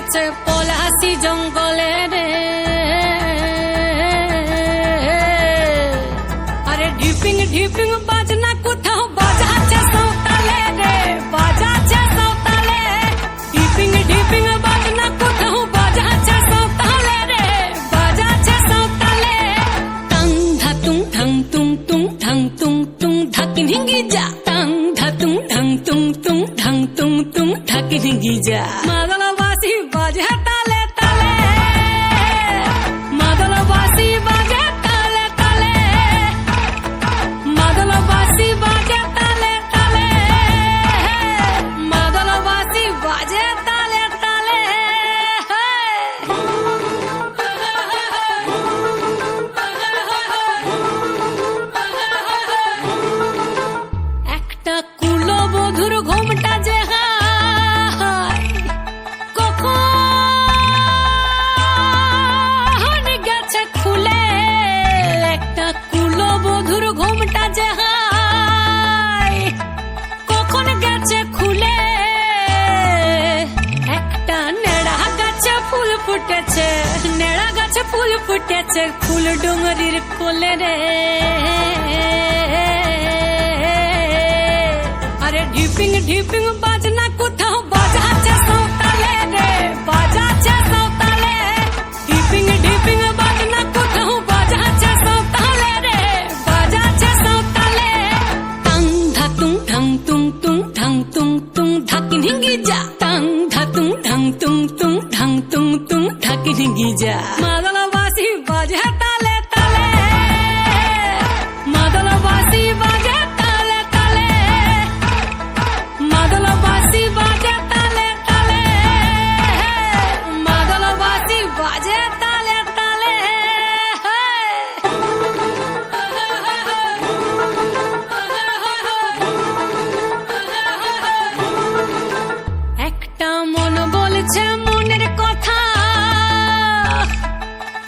গেছে পলাশি জঙ্গলে রে। আরে ঢিপিং ঢিপিং বাজনা কোথাও বাজাচ্ছে সাঁওতালে রে, বাজাচ্ছে সাঁওতালে। ঢিপিং ঢিপিং বাজনা কোথাও বাজাচ্ছে সাঁওতালে রে, বাজাচ্ছে সাঁওতালে। টাং ধাতুং ঠাং তুং তুং ঠাং তুং তুং ধাকিন হিঙ্গি যা, টাং ধাতুং ঠাং তুং তুং ঠাং তুং তুং ধাকিন হিঙ্গি যা। মাদলবাসী বাজে তালে তালে, মাদলবাসী বাজে তালে তালে, মাদলবাসী বাজে তালে তালে, মাদলবাসী বাজে তালে তালে। একটা কুলবধূর ঘোমটা যে হায়, কখন গেছে খুলে। একটা কুলবধূর ঘোমটা যে হায়, কখন গেছে খুলে। একটা নেড়া গাছে ফুল ফুটেছে, নেড়া গাছে ফুল ফুটেছে ফুল ডুঙরির কোলে রে। আরে ঢিপিং ঢিপিং বাজনা কোথাও বাজাচ্ছে সাঁওতালে রে, বাজাচ্ছে সাঁওতালে। ঢিপিং ঢিপিং বাজনা কোথাও বাজাচ্ছে সাঁওতালে রে, বাজাচ্ছে সাঁওতালে। টাং ধাতুং ঠাং তুং তুং ঠাং তুং তুং ধাকিন হিঙ্গি যা, টাং ধাতুং ঠাং তুং তুং ঠাং তুং তুং ধাকিন হিঙ্গি যা। মাদলবাসী বাজে তালে তালে, মাদলবাসী বাজে তালে তালে, মাদলবাসী বাজে তালে তালে, মাদলবাসী বাজে তালে তালে। একটা মন বলছে মনের কথা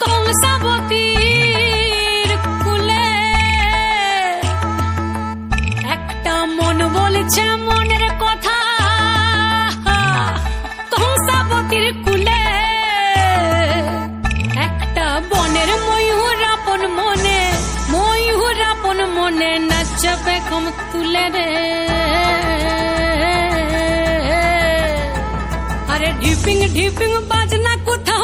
কংসাবতীর কুলে। একটা মন বলছে মনের কথা কংসাবতীর কুলে। একটা বনের ময়ূর আপন মনে, ময়ূর আপন মনে নাচবে কম তুলে রে। আরে ঢিপিং ঢিপিং বাজনা কোথা